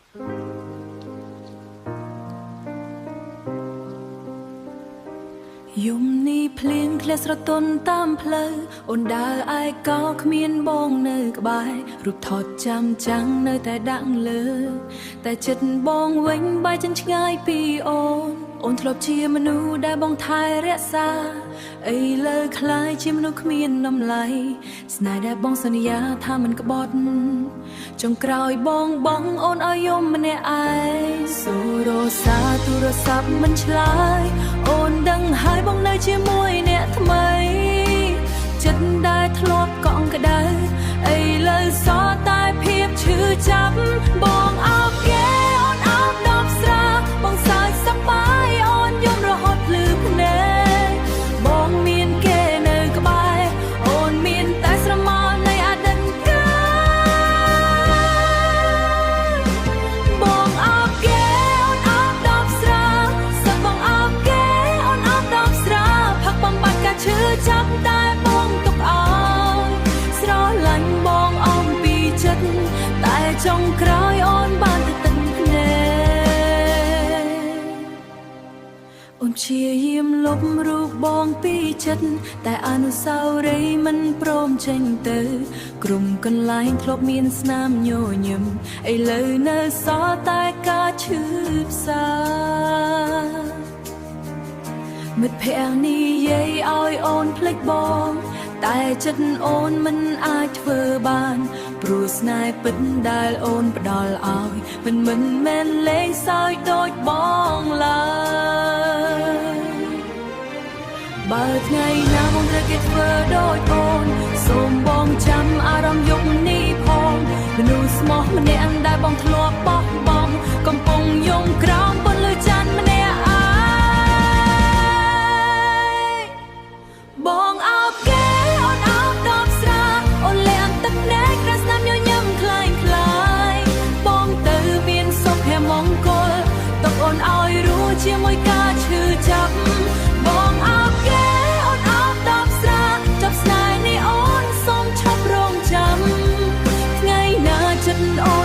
យំនេះភ្លៀងធ្លាក់ស្រទន់តាមផ្លូវអូនដើរឯកោគ្មានបងនៅក្បែររូបថតចាំចាំងនៅតែដាក់លើតែចិត្តបងវិញបែរចិនឆ្ងាយពីអូនធ្លាប់ជាមនុស្សដែលបងថែរក្សាអីលើคล้ายជាមនុស្សគ្មានតម្លៃស្នេហ៍ដែលបងសន្យាថាមិនក្បត់ចុងក្រោយបងអូនឲ្យយំម្នាក់ឯងសូរ៉ូសាទូរស័ព្ទមិនឆ្លើយអូនដឹងហើយបងនៅជាមួយអ្នកថ្មីចិត្តដែលធ្លាប់កក់ក្ដៅអីលើសតែភាពឈឺចាប់បងអោបគេអូនអោបដល់ស្រាបងសើចសប្បាយអូនយំរហូតភ្លឺភ្នែកបងមានគេនៅក្បែរអូនមានតែស្រមោលនៃអតីតកាលបងអោបគេអូនអោបដល់ស្រាសឹកបងអោបគេអូនអោបដល់ស្រាផឹកបំបត្តិការឈឺចាប់តែបងទុកអោយស្រឡាញ់បងអមពីចិត្តតែចុងក្រោយអូនបានទៅទឹកភ្នែកអូនព្យាយាមលុបរូបបងពីចិត្តតែអនុស្សាវរីយ៍មិនព្រមចេញទៅក្រុមកន្លែងធ្លាប់មានស្នាមញញឹមឥឡូវនៅសល់តែការឈឺផ្សាមិត្តភក្តិនិយាយឲ្យអូនភ្លេចបងតែចិត្តអូនមិនអាចធ្វើបានព្រោះស្នេហ៍ពិតដែលអូនផ្ដល់ឲ្យមិនមែនលេងសើចដូចបងឡើយបើថ្ងៃណាបងត្រូវគេធ្វើដូចអូនសូមបងចាំអារម្មណ៍យប់នេះផងមនុស្សស្មោះម្នាក់ដែលបងធ្លាប់បោះបង់កំពុងយំក្រោមពន្លឺច័ន្ទម្នាក់បងអោបគេអូនអោបដល់ស្រាអូនលាក់ទឹកភ្នែកក្រស្នាមញញឹមคล้ายបងទៅមានសុភមង្គលទុកអូនឲ្យរស់ជាមួយការឈឺចាប់បងអោបគេអូនអោបដល់ស្រាចាប់ស្នេហ៍នេះអូនសូមឈប់រងចាំថ្ងៃណាចិត្តអូ